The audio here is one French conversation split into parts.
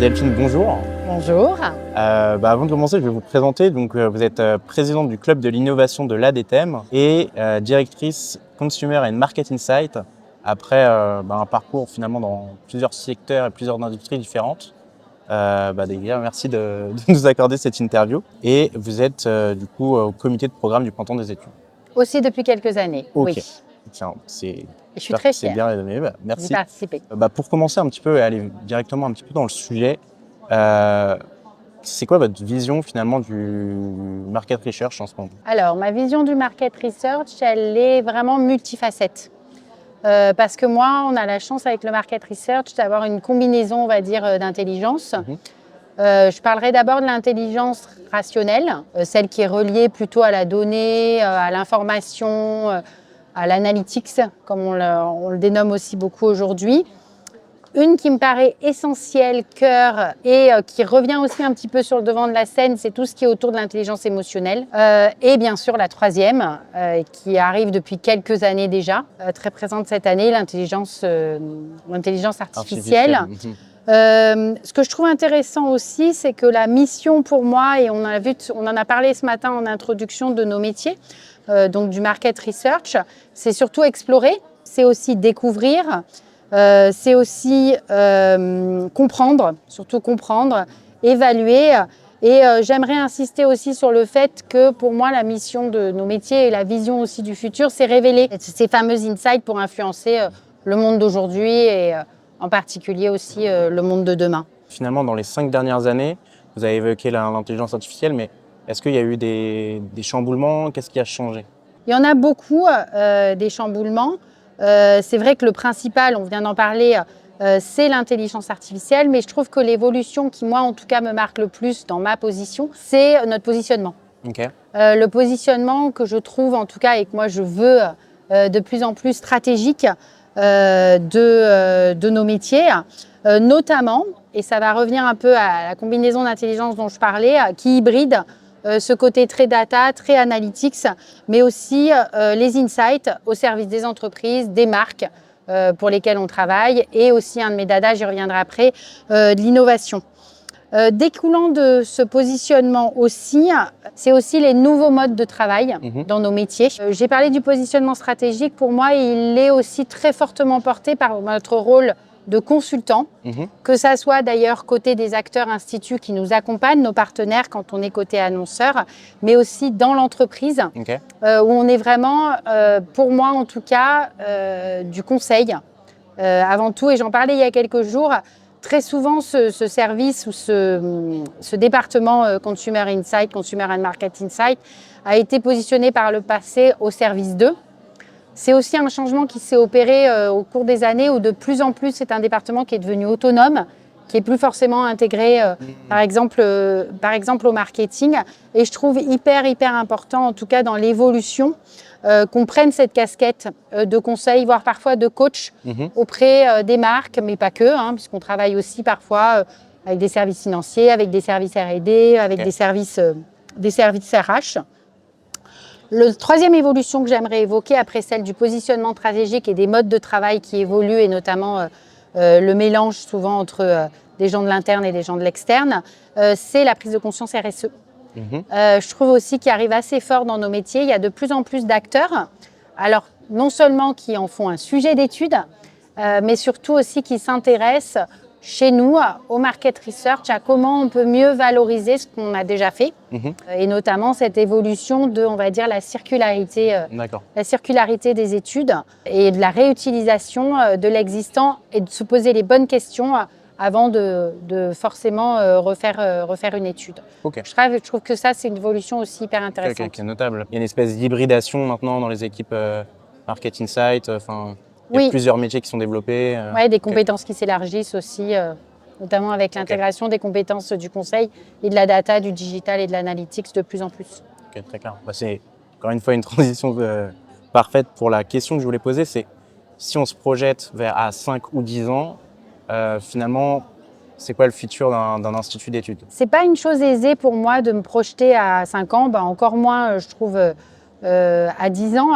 Delphine, bonjour. Bonjour. Avant de commencer, je vais vous présenter. Donc, vous êtes présidente du club de l'innovation de l'ADTEM et directrice Consumer and Market Insight après un parcours finalement dans plusieurs secteurs et plusieurs industries différentes. Déjà, merci de nous accorder cette interview. Et vous êtes du coup au comité de programme du Printemps des études. Aussi depuis quelques années, Ok. oui. Tiens, Je suis très c'est fière bien aimé. d'y Merci. participer. Pour commencer un petit peu et aller directement un petit peu dans le sujet, c'est quoi votre vision finalement du market research en ce moment? Alors, ma vision du market research, elle est vraiment multifacette. Parce que moi, on a la chance avec le market research d'avoir une combinaison, on va dire, d'intelligence. Je parlerai d'abord de l'intelligence rationnelle, celle qui est reliée plutôt à la donnée, à l'information, à l'analytics, comme on le dénomme aussi beaucoup aujourd'hui. Une qui me paraît essentielle, cœur, et qui revient aussi un petit peu sur le devant de la scène, c'est tout ce qui est autour de l'intelligence émotionnelle. Et bien sûr, la troisième, qui arrive depuis quelques années déjà, très présente cette année, l'intelligence artificielle. Ce que je trouve intéressant aussi, c'est que la mission pour moi, et on en a parlé ce matin en introduction de nos métiers, donc du market research, c'est surtout explorer, c'est aussi découvrir, c'est aussi comprendre, surtout comprendre, évaluer. Et j'aimerais insister aussi sur le fait que pour moi, la mission de nos métiers et la vision aussi du futur, c'est révéler ces fameux insights pour influencer le monde d'aujourd'hui et en particulier aussi le monde de demain. Finalement, dans les 5 dernières années, vous avez évoqué l'intelligence artificielle, mais est-ce qu'il y a eu des chamboulements? Qu'est-ce qui a changé? Il y en a beaucoup, des chamboulements. C'est vrai que le principal, on vient d'en parler, c'est l'intelligence artificielle, mais je trouve que l'évolution qui, moi, en tout cas, me marque le plus dans ma position, c'est notre positionnement. Ok. Le positionnement que je trouve, en tout cas, et que moi, je veux de plus en plus stratégique de nos métiers, notamment, et ça va revenir un peu à la combinaison d'intelligence dont je parlais, qui hybride ce côté très data, très analytics, mais aussi les insights au service des entreprises, des marques pour lesquelles on travaille, et aussi un de mes dadas, j'y reviendrai après, de l'innovation. Découlant de ce positionnement aussi, c'est aussi les nouveaux modes de travail dans nos métiers. J'ai parlé du positionnement stratégique. Pour moi, il est aussi très fortement porté par notre rôle de consultant, que ça soit d'ailleurs côté des acteurs instituts qui nous accompagnent, nos partenaires quand on est côté annonceur, mais aussi dans l'entreprise, où on est vraiment, pour moi en tout cas, du conseil avant tout. Et j'en parlais il y a quelques jours. Très souvent, ce service ou ce département Consumer Insight, Consumer and Market Insight, a été positionné par le passé au service d'eux. C'est aussi un changement qui s'est opéré au cours des années où de plus en plus, c'est un département qui est devenu autonome, qui est plus forcément intégré, par exemple au marketing. Et je trouve hyper important, en tout cas dans l'évolution, qu'on prenne cette casquette de conseil, voire parfois de coach auprès des marques, mais pas que, puisqu'on travaille aussi parfois avec des services financiers, avec des services R&D, avec des services RH. La troisième évolution que j'aimerais évoquer, après celle du positionnement stratégique et des modes de travail qui évoluent, et notamment le mélange souvent entre des gens de l'interne et des gens de l'externe, c'est la prise de conscience RSE. Je trouve aussi qu'il arrive assez fort dans nos métiers. Il y a de plus en plus d'acteurs, alors non seulement qui en font un sujet d'étude, mais surtout aussi qui s'intéressent chez nous au market research, à comment on peut mieux valoriser ce qu'on a déjà fait, et notamment cette évolution de, on va dire, la circularité des études et de la réutilisation de l'existant, et de se poser les bonnes questions avant de forcément refaire une étude. Je trouve que ça, c'est une évolution aussi hyper intéressante. Ok, notable. Il y a une espèce d'hybridation maintenant dans les équipes Market Insight. Il y a plusieurs métiers qui sont développés. Oui, des compétences qui s'élargissent aussi, notamment avec l'intégration des compétences du conseil et de la data, du digital et de l'analytics de plus en plus. Ok, très clair. C'est encore une fois une transition parfaite pour la question que je voulais poser. C'est si on se projette à 5 ou 10 ans, finalement, c'est quoi le futur d'un institut d'études? C'est pas une chose aisée pour moi de me projeter à 5 ans, encore moins, je trouve, à 10 ans.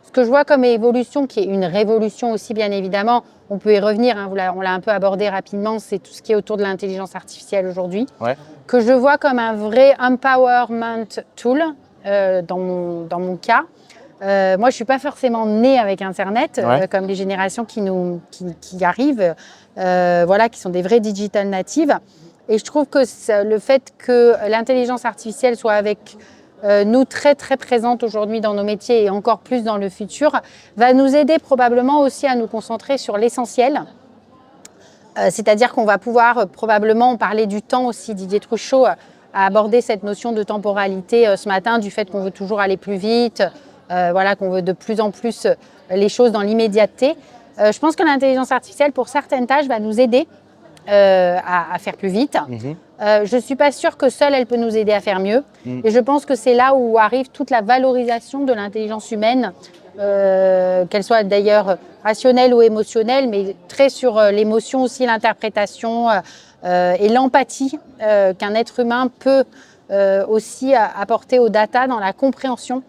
Ce que je vois comme évolution, qui est une révolution aussi bien évidemment, on peut y revenir, hein, on l'a un peu abordé rapidement, c'est tout ce qui est autour de l'intelligence artificielle aujourd'hui, que je vois comme un vrai empowerment tool dans mon cas. Moi, je ne suis pas forcément née avec Internet, comme les générations qui arrivent, qui sont des vraies digital natives. Et je trouve que le fait que l'intelligence artificielle soit avec nous très très présente aujourd'hui dans nos métiers et encore plus dans le futur, va nous aider probablement aussi à nous concentrer sur l'essentiel. C'est-à-dire qu'on va pouvoir probablement parler du temps aussi. Didier Truchot a abordé cette notion de temporalité ce matin, du fait qu'on veut toujours aller plus vite, qu'on veut de plus en plus les choses dans l'immédiateté. Je pense que l'intelligence artificielle, pour certaines tâches, va nous aider à faire plus vite. Je ne suis pas sûre que seule, elle peut nous aider à faire mieux. Et je pense que c'est là où arrive toute la valorisation de l'intelligence humaine, qu'elle soit d'ailleurs rationnelle ou émotionnelle, mais très sur l'émotion aussi, l'interprétation et l'empathie qu'un être humain peut aussi apporter aux data dans la compréhension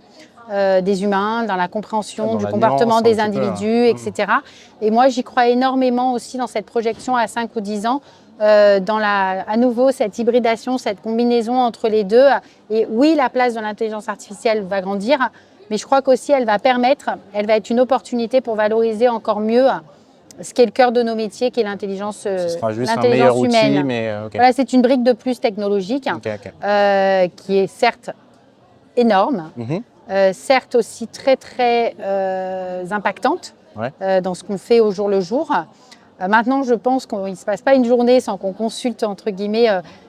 des humains, dans la compréhension du comportement des individus, etc. Et moi, j'y crois énormément aussi dans cette projection à 5 ou 10 ans, à nouveau, cette hybridation, cette combinaison entre les deux. Et oui, la place de l'intelligence artificielle va grandir, mais je crois qu'aussi, elle va être une opportunité pour valoriser encore mieux ce qui est le cœur de nos métiers, qui est l'intelligence humaine. Ce sera juste un meilleur outil, mais Voilà, c'est une brique de plus technologique, qui est certes énorme, certes aussi très très impactante dans ce qu'on fait au jour le jour. Maintenant, je pense qu'il ne se passe pas une journée sans qu'on consulte entre guillemets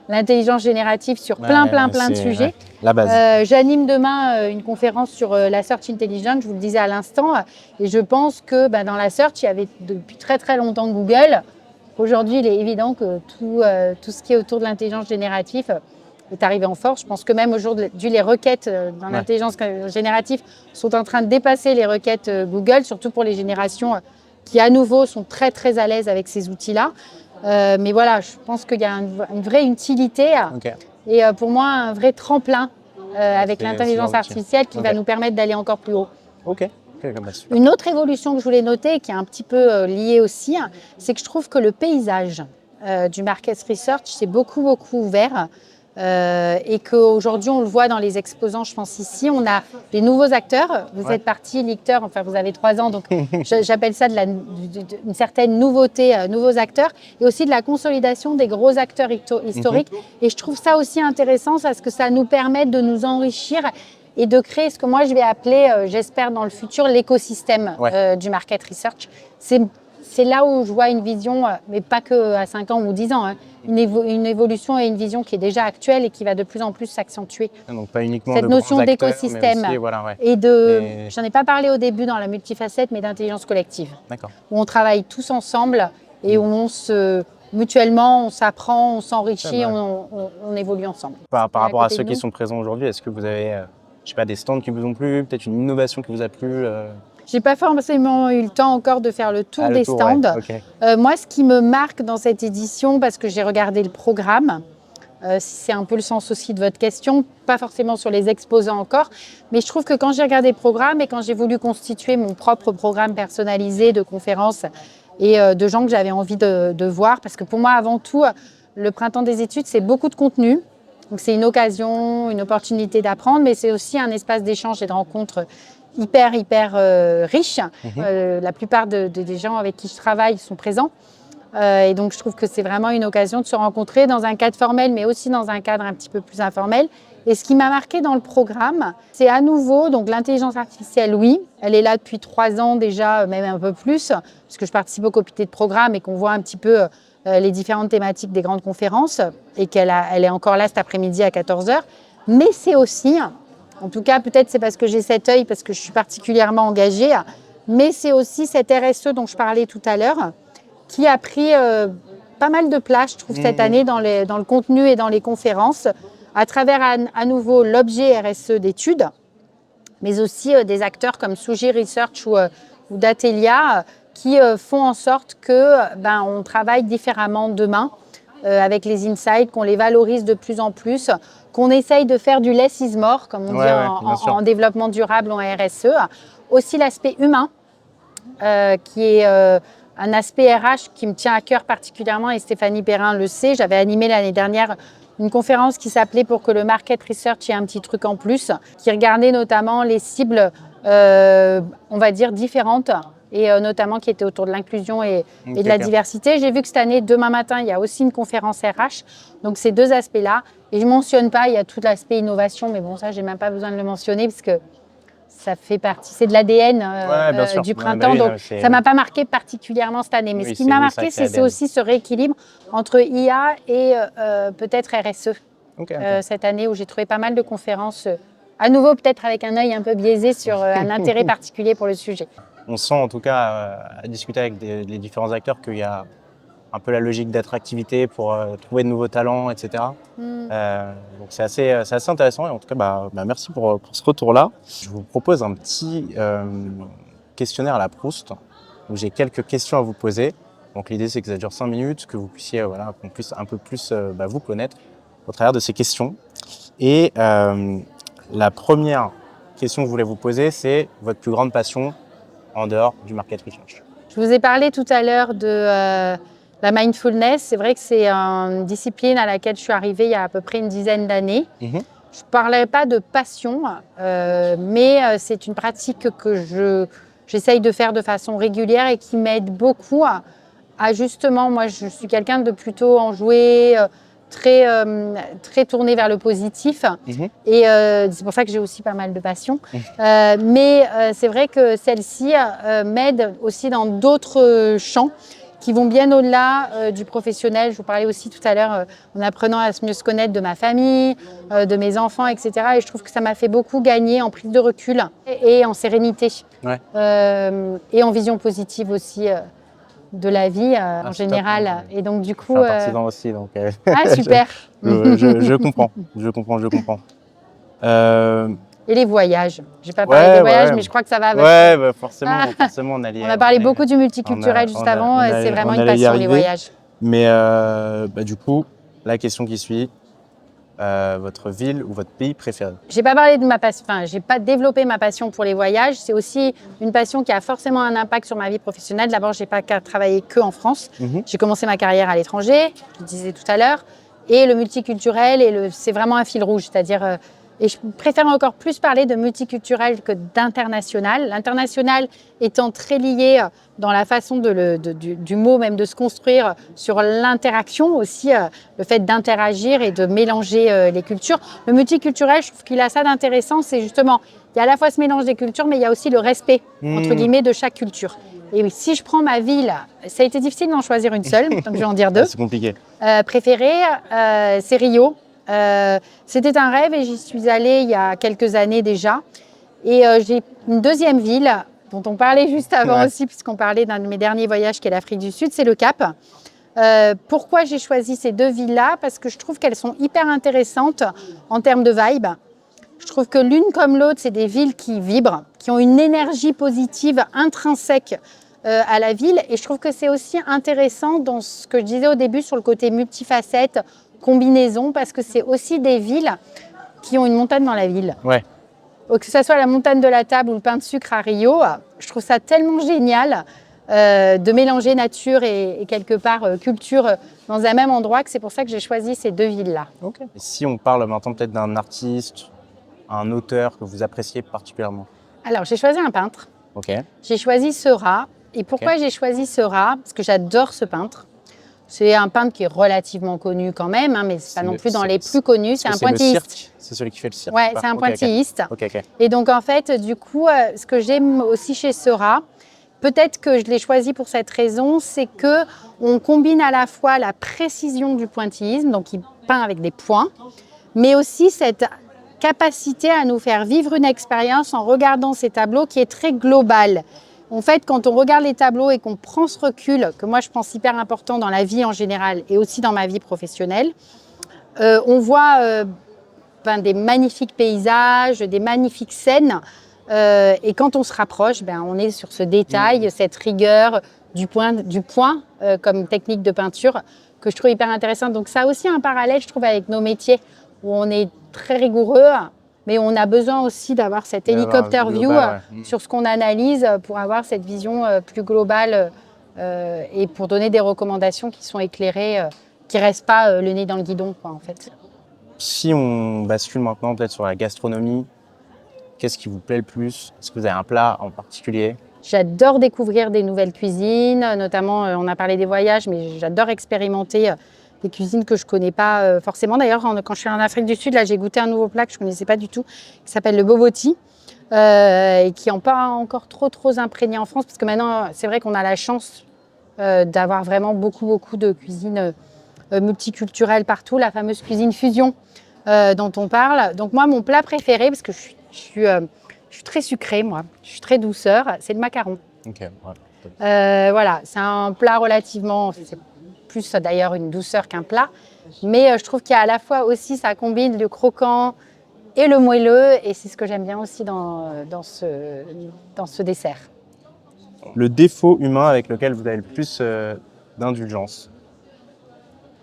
l'intelligence générative sur plein de sujets. La base. J'anime demain une conférence sur la Search Intelligence, je vous le disais à l'instant, et je pense que dans la Search, il y avait depuis très très longtemps Google. Aujourd'hui, il est évident que tout ce qui est autour de l'intelligence générative est arrivé en force. Je pense que même aujourd'hui, les requêtes dans l'intelligence générative sont en train de dépasser les requêtes Google, surtout pour les générations qui, à nouveau, sont très, très à l'aise avec ces outils-là. Mais voilà, je pense qu'il y a une vraie utilité et pour moi, un vrai tremplin avec l'intelligence artificielle qui va nous permettre d'aller encore plus haut. Une autre évolution que je voulais noter, qui est un petit peu liée aussi, c'est que je trouve que le paysage du market research s'est beaucoup ouvert. Et qu'aujourd'hui, on le voit dans les exposants, je pense ici, on a des nouveaux acteurs. Vous êtes partie lecteur, enfin vous avez 3 ans, donc j'appelle ça une certaine nouveauté, nouveaux acteurs, et aussi de la consolidation des gros acteurs historiques. Et je trouve ça aussi intéressant parce que ça nous permet de nous enrichir et de créer ce que moi je vais appeler, j'espère dans le futur, l'écosystème du market research. C'est là où je vois une vision, mais pas qu'à 5 ans ou 10 ans, une évolution et une vision qui est déjà actuelle et qui va de plus en plus s'accentuer. Donc pas uniquement cette notion d'écosystème j'en ai pas parlé au début dans la multifacette, mais d'intelligence collective. Où on travaille tous ensemble et où mutuellement, on s'apprend, on s'enrichit, on évolue ensemble. Par rapport à ceux qui sont présents aujourd'hui, est-ce que vous avez des stands qui vous ont plu, peut-être une innovation qui vous a plu J'ai pas forcément eu le temps encore de faire le tour des stands. Moi, ce qui me marque dans cette édition, parce que j'ai regardé le programme, c'est un peu le sens aussi de votre question, pas forcément sur les exposants encore, mais je trouve que quand j'ai regardé le programme et quand j'ai voulu constituer mon propre programme personnalisé de conférences et de gens que j'avais envie de voir, parce que pour moi, avant tout, le printemps des études, c'est beaucoup de contenu. Donc c'est une occasion, une opportunité d'apprendre, mais c'est aussi un espace d'échange et de rencontre hyper riche. La plupart des gens avec qui je travaille sont présents. Et donc, je trouve que c'est vraiment une occasion de se rencontrer dans un cadre formel, mais aussi dans un cadre un petit peu plus informel. Et ce qui m'a marqué dans le programme, c'est à nouveau, donc l'intelligence artificielle, oui, elle est là depuis 3 ans déjà, même un peu plus, parce que je participe au comité de programme et qu'on voit un petit peu les différentes thématiques des grandes conférences et elle est encore là cet après-midi à 14h. Mais c'est aussi... En tout cas, peut-être c'est parce que j'ai cet œil, parce que je suis particulièrement engagée, mais c'est aussi cette RSE dont je parlais tout à l'heure, qui a pris pas mal de place, je trouve, cette année dans le contenu et dans les conférences, à travers à nouveau l'objet RSE d'études, mais aussi des acteurs comme Suji Research ou Datelia, qui font en sorte qu'on travaille différemment demain, avec les insights, qu'on les valorise de plus en plus, qu'on essaye de faire du less is more, comme on dit en développement durable, en RSE, aussi l'aspect humain, qui est un aspect RH qui me tient à cœur particulièrement, et Stéphanie Perrin le sait. J'avais animé l'année dernière une conférence qui s'appelait « Pour que le market research ait un petit truc en plus », qui regardait notamment les cibles, on va dire, différentes, et notamment qui étaient autour de l'inclusion et de la diversité. J'ai vu que cette année, demain matin, il y a aussi une conférence RH, donc ces deux aspects-là. Et je ne mentionne pas, il y a tout l'aspect innovation, mais bon, ça, je n'ai même pas besoin de le mentionner, parce que ça fait partie, c'est de l'ADN du printemps, donc ça ne m'a pas marqué particulièrement cette année. Mais ce qui m'a marqué, c'est aussi ce rééquilibre entre IA et peut-être RSE cette année, où j'ai trouvé pas mal de conférences, à nouveau peut-être avec un œil un peu biaisé sur un intérêt particulier pour le sujet. On sent en tout cas, à discuter avec les différents acteurs, qu'il y a un peu la logique d'attractivité pour trouver de nouveaux talents, etc. Donc c'est assez intéressant, et en tout cas merci pour ce retour-là. Je vous propose un petit questionnaire à la Proust, où j'ai quelques questions à vous poser. Donc l'idée c'est que ça dure 5 minutes, que vous puissiez, qu'on puisse un peu plus vous connaître au travers de ces questions. Et la première question que je voulais vous poser, c'est votre plus grande passion en dehors du market research. Je vous ai parlé tout à l'heure de la mindfulness. C'est vrai que c'est une discipline à laquelle je suis arrivée il y a à peu près une dizaine d'années. Je ne parlerai pas de passion, mais c'est une pratique que j'essaye de faire de façon régulière et qui m'aide beaucoup à justement, moi je suis quelqu'un de plutôt enjoué, très tourné vers le positif, et c'est pour ça que j'ai aussi pas mal de passion. Mais c'est vrai que celle-ci m'aide aussi dans d'autres champs qui vont bien au-delà du professionnel. Je vous parlais aussi tout à l'heure, en apprenant à mieux se connaître, de ma famille, de mes enfants, etc. Et je trouve que ça m'a fait beaucoup gagner en prise de recul et en sérénité, et en vision positive aussi de la vie en général. Top. Et donc du coup... Je suis un partisan aussi, donc... Ah, super. je comprends. Et les voyages. Je n'ai pas parlé des voyages, mais je crois que ça va avec. Forcément, on allait... On a parlé beaucoup du multiculturel juste avant, et c'est vraiment une passion, les voyages. Mais du coup, la question qui suit, votre ville ou votre pays préféré? J'ai pas parlé de ma passion, j'ai pas développé ma passion pour les voyages. C'est aussi une passion qui a forcément un impact sur ma vie professionnelle. D'abord, j'ai pas travaillé que en France. J'ai commencé ma carrière à l'étranger, je le disais tout à l'heure, et le multiculturel, c'est vraiment un fil rouge, c'est-à-dire... Et je préfère encore plus parler de multiculturel que d'international. L'international étant très lié dans la façon du mot, même de se construire, sur l'interaction aussi, le fait d'interagir et de mélanger les cultures. Le multiculturel, je trouve qu'il a ça d'intéressant, c'est justement, il y a à la fois ce mélange des cultures, mais il y a aussi le respect, entre guillemets, de chaque culture. Et si je prends ma ville, ça a été difficile d'en choisir une seule, donc je vais en dire deux. C'est compliqué. Préférée, c'est Rio. C'était un rêve et j'y suis allée il y a quelques années déjà. Et j'ai une deuxième ville dont on parlait juste avant aussi, puisqu'on parlait d'un de mes derniers voyages qui est l'Afrique du Sud, c'est le Cap. Pourquoi j'ai choisi ces deux villes-là? Parce que je trouve qu'elles sont hyper intéressantes en termes de vibe. Je trouve que l'une comme l'autre, c'est des villes qui vibrent, qui ont une énergie positive intrinsèque à la ville. Et je trouve que c'est aussi intéressant dans ce que je disais au début sur le côté multifacette, combinaison, parce que c'est aussi des villes qui ont une montagne dans la ville. Que ce soit la montagne de la table ou le pain de sucre à Rio, je trouve ça tellement génial de mélanger nature et quelque part culture dans un même endroit, que c'est pour ça que j'ai choisi ces deux villes-là. Et si on parle maintenant peut-être d'un artiste, un auteur que vous appréciez particulièrement? Alors, j'ai choisi un peintre. J'ai choisi Seurat. Et pourquoi j'ai choisi Seurat? Parce que j'adore ce peintre. C'est un peintre qui est relativement connu quand même, mais ce n'est pas non plus dans les plus connus. C'est un pointilliste. C'est celui qui fait le cirque. Oui, c'est un pointilliste. Et donc, en fait, du coup, ce que j'aime aussi chez Seurat, peut-être que je l'ai choisi pour cette raison, c'est qu'on combine à la fois la précision du pointillisme, donc il peint avec des points, mais aussi cette capacité à nous faire vivre une expérience en regardant ces tableaux qui est très globale. En fait, quand on regarde les tableaux et qu'on prend ce recul, que moi je pense hyper important dans la vie en général et aussi dans ma vie professionnelle, on voit des magnifiques paysages, des magnifiques scènes. Et quand on se rapproche, on est sur ce détail, cette rigueur du point comme technique de peinture que je trouve hyper intéressante. Donc ça a aussi un parallèle, je trouve, avec nos métiers où on est très rigoureux Mais on a besoin aussi d'avoir cet hélicoptère view global, ouais. sur ce qu'on analyse pour avoir cette vision plus globale et pour donner des recommandations qui sont éclairées, qui ne restent pas le nez dans le guidon, quoi, en fait. Si on bascule maintenant peut-être sur la gastronomie, qu'est-ce qui vous plaît le plus? Est-ce que vous avez un plat en particulier? J'adore découvrir des nouvelles cuisines, notamment, on a parlé des voyages, mais j'adore expérimenter des cuisines que je ne connais pas forcément. D'ailleurs, quand je suis en Afrique du Sud, là, j'ai goûté un nouveau plat que je ne connaissais pas du tout, qui s'appelle le boboti, et qui n'est pas encore trop imprégné en France, parce que maintenant, c'est vrai qu'on a la chance d'avoir vraiment beaucoup de cuisines multiculturelles partout, la fameuse cuisine fusion dont on parle. Donc moi, mon plat préféré, parce que je suis très sucrée, moi, je suis très douceur, c'est le macaron. Ok, ouais. Voilà, c'est un plat relativement, c'est plus d'ailleurs une douceur qu'un plat, mais je trouve qu'il y a à la fois aussi, ça combine le croquant et le moelleux, et c'est ce que j'aime bien aussi dans ce dessert. Le défaut humain avec lequel vous avez le plus d'indulgence?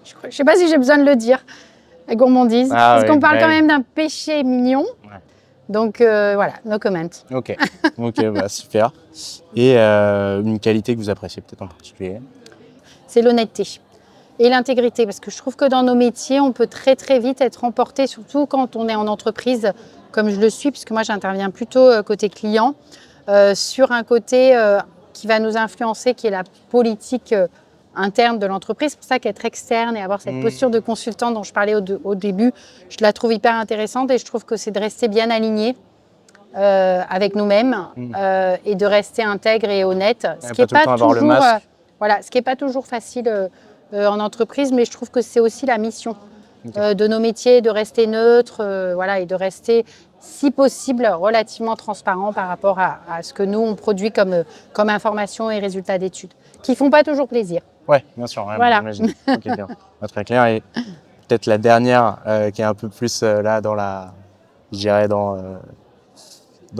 Je ne sais pas si j'ai besoin de le dire, la gourmandise, parce qu'on parle quand même d'un péché mignon. Ouais. Donc voilà, no comment. Ok, bah, super. Et une qualité que vous appréciez peut-être en particulier? C'est l'honnêteté et l'intégrité, parce que je trouve que dans nos métiers, on peut très vite être emporté, surtout quand on est en entreprise, comme je le suis, puisque moi j'interviens plutôt côté client, sur un côté qui va nous influencer, qui est la politique interne de l'entreprise. C'est pour ça qu'être externe et avoir cette posture de consultant dont je parlais au début, je la trouve hyper intéressante, et je trouve que c'est de rester bien aligné avec nous-mêmes et de rester intègre et honnête, ce qui n'est pas toujours, voilà, ce qui est pas toujours facile en entreprise, mais je trouve que c'est aussi la mission de nos métiers, de rester neutre, voilà, et de rester, si possible, relativement transparent par rapport à ce que nous on produit comme information et résultats d'études, qui font pas toujours plaisir. Ouais, bien sûr, ouais, voilà. J'imagine. Okay, bien. Très clair. Et peut-être la dernière qui est un peu plus là dans la, je dirais dans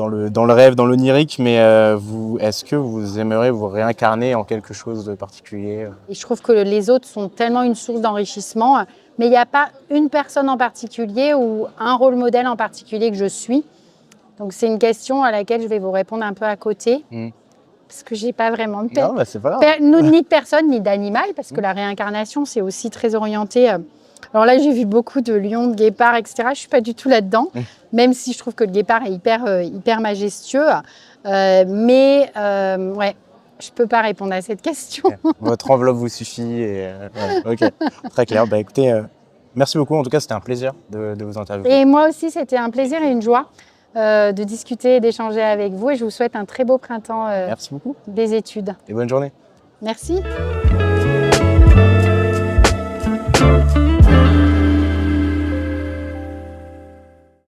le rêve, dans l'onirique, mais est-ce que vous aimeriez vous réincarner en quelque chose de particulier? Et je trouve que les autres sont tellement une source d'enrichissement, mais il n'y a pas une personne en particulier ou un rôle modèle en particulier que je suis. Donc c'est une question à laquelle je vais vous répondre un peu à côté, parce que j'ai pas vraiment de ni de personne ni d'animal, parce que la réincarnation c'est aussi très orienté. Alors là, j'ai vu beaucoup de lions, de guépards, etc. Je ne suis pas du tout là-dedans, même si je trouve que le guépard est hyper majestueux. Mais ouais, je ne peux pas répondre à cette question. Okay. Votre enveloppe vous suffit. Et, ok, très clair. Bah, écoutez, merci beaucoup. En tout cas, c'était un plaisir de vous interviewer. Et moi aussi, c'était un plaisir et une joie de discuter et d'échanger avec vous. Et je vous souhaite un très beau printemps merci beaucoup. des études. Et bonne journée. Merci.